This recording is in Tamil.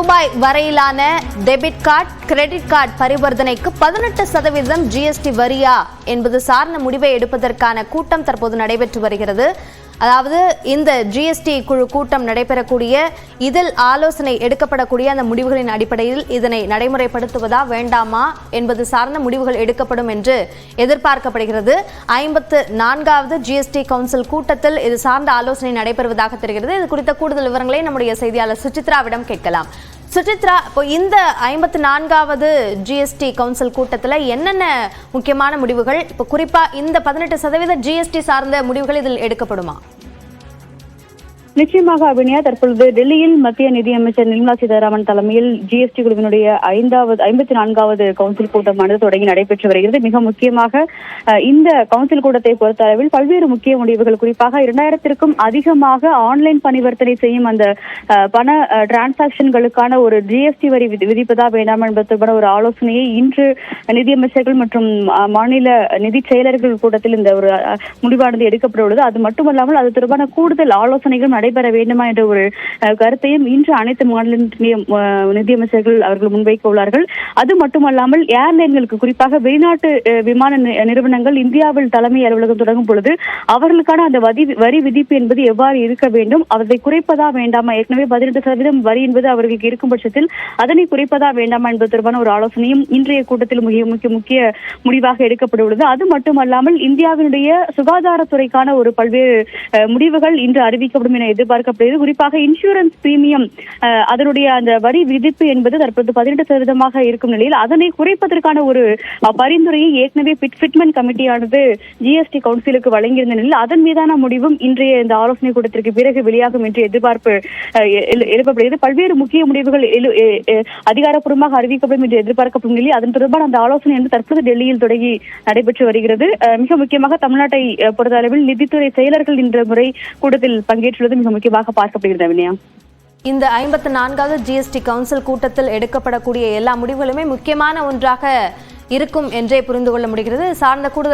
ரூபாய் வரையிலான டெபிட் கார்டு, கிரெடிட் கார்டு பரிவர்த்தனைக்கு 18% ஜிஎஸ்டி வரியா என்பது சார்ந்த முடிவை எடுப்பதற்கான கூட்டம் தற்போது நடைபெற்று வருகிறது. அதாவது இந்த ஜிஎஸ்டி குழு கூட்டம் நடைபெறக்கூடிய இதில் ஆலோசனை எடுக்கப்படக்கூடிய அந்த முடிவுகளின் அடிப்படையில் இதனை நடைமுறைப்படுத்துவதா வேண்டாமா என்பது சார்ந்த முடிவுகள் எடுக்கப்படும் என்று எதிர்பார்க்கப்படுகிறது. 54வது ஜிஎஸ்டி கவுன்சில் கூட்டத்தில் இது சார்ந்த ஆலோசனை நடைபெறுவதாக தெரிகிறது. இது குறித்த கூடுதல் விவரங்களை நம்முடைய செய்தியாளர் சுசித்ராவிடம் கேட்கலாம். சுசித்ரா, இப்போ இந்த 54வது ஜிஎஸ்டி கவுன்சில் கூட்டத்தில் என்னென்ன முக்கியமான முடிவுகள், இப்போ குறிப்பா இந்த 18% ஜிஎஸ்டி சார்ந்த முடிவுகள் இதில் எடுக்கப்படுமா? நிச்சயமாக அபிநயா, தற்பொழுது டெல்லியில் மத்திய நிதியமைச்சர் நிர்மலா சீதாராமன் தலைமையில் ஜிஎஸ்டி குழுவினுடைய 54வது கவுன்சில் கூட்டமானது தொடங்கி நடைபெற்று வருகிறது. மிக முக்கியமாக இந்த கவுன்சில் கூட்டத்தை பொறுத்தளவில் பல்வேறு முக்கிய முடிவுகள், குறிப்பாக 2000க்கும் அதிகமாக ஆன்லைன் பரிவர்த்தனை செய்யும் அந்த பண டிரான்சாக்சன்களுக்கான ஒரு ஜிஎஸ்டி வரி விதிப்பதா வேண்டாம் என்பது தொடர்பான ஒரு ஆலோசனையை இன்று நிதியமைச்சர்கள் மற்றும் மாநில நிதி செயலர்கள் கூட்டத்தில் இந்த ஒரு முடிவானது எடுக்கப்பட்டுள்ளது. அது மட்டுமல்லாமல் அது தொடர்பான கூடுதல் ஆலோசனைகள் நடைபெற வேண்டுமா என்ற ஒரு கருத்தையும் இன்று அனைத்து மாநில நிதியமைச்சர்கள் அவர்கள் முன்வைக்க உள்ளார்கள். அது மட்டுமல்லாமல் ஏர்லைன்களுக்கு, குறிப்பாக வெளிநாட்டு விமான நிறுவனங்கள் இந்தியாவில் தலைமை அலுவலகம் தொடங்கும் பொழுது அவர்களுக்கான அந்த வரி விதிப்பு என்பது எவ்வாறு இருக்க வேண்டும், அதை குறைப்பதா வேண்டாமா, ஏற்கனவே 18% வரி என்பது அவர்களுக்கு இருக்கும் பட்சத்தில் அதனை குறைப்பதா வேண்டாமா என்பது தொடர்பான ஒரு ஆலோசனையும் இன்றைய கூட்டத்தில் முக்கிய முடிவாக எடுக்கப்பட்டுள்ளது. அது மட்டுமல்லாமல் இந்தியாவினுடைய சுகாதாரத்துறைக்கான ஒரு பல்வேறு முடிவுகள் இன்று அறிவிக்கப்படும் என எதிர்பார்க்கப்படுகிறது. குறிப்பாக இன்சூரன்ஸ் பிரீமியம் அதனுடைய அந்த வரி விதிப்பு என்பது தற்போது 18% இருக்கும் நிலையில் அதனை குறைப்பதற்கான ஒரு பரிந்துரையை ஏற்கனவே பிட்மென்ட் கமிட்டியானது ஜிஎஸ்டி கவுன்சிலுக்கு வழங்கியிருந்த நிலையில் அதன் மீதான முடிவும் இன்றைய இந்த ஆலோசனை கூட்டத்திற்கு பிறகு வெளியாகும் என்று எதிர்பார்ப்பு எழுப்பப்படுகிறது. பல்வேறு முக்கிய முடிவுகள் அதிகாரப்பூர்வமாக அறிவிக்கப்படும் என்று எதிர்பார்க்கப்படும் நிலையில் அதன் தொடர்பான அந்த ஆலோசனை என்று தற்போது டெல்லியில் தொடங்கி நடைபெற்று வருகிறது. மிக முக்கியமாக தமிழ்நாட்டை பொறுத்த அளவில் நிதித்துறை செயலர்கள் இன்ற முறை கூட்டத்தில் பங்கேற்றுள்ளது மிக முக்கியமாக பார்க்கப்படுகிறது. வினயா, இந்த 54வது ஜிஎஸ்டி கவுன்சில் கூட்டத்தில் எடுக்கப்படக்கூடிய எல்லா முடிவுகளுமே முக்கியமான ஒன்றாக இருக்கும் என்றே புரிந்து கொள்ள முடிகிறது. சார்ந்த கூடுதல்